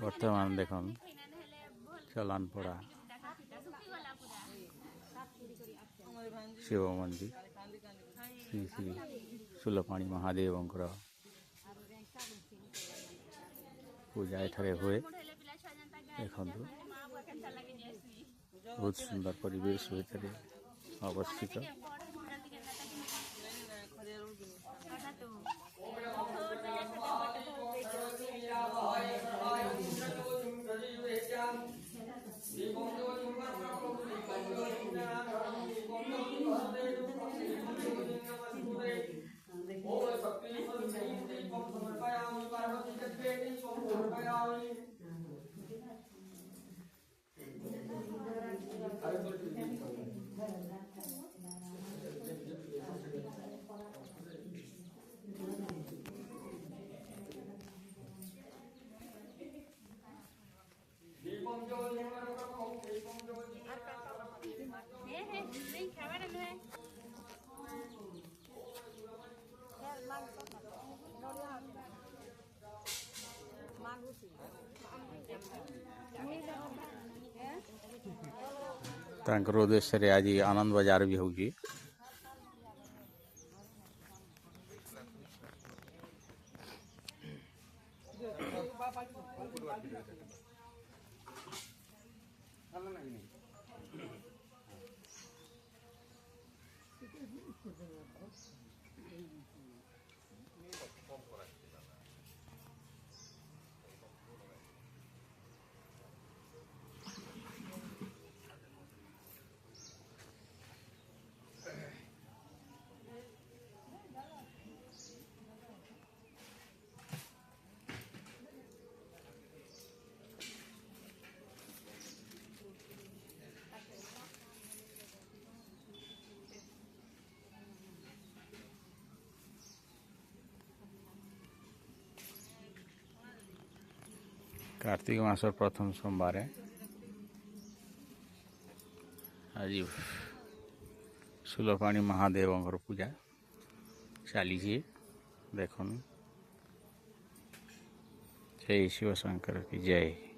बर्तमान देखन चलान पड़ा शिव मंदिर श्री श्री सुलपाणी महादेव पूजा एठारे हुए देखु बहुत सुंदर परिवेश अवस्थित उद्देश्य रे आज आनंद बाजार भी होगी कार्तिक मास प्रथम सोमवार आज सुलपाणी महादेव पूजा चली देखन जय शिव शंकर की जय।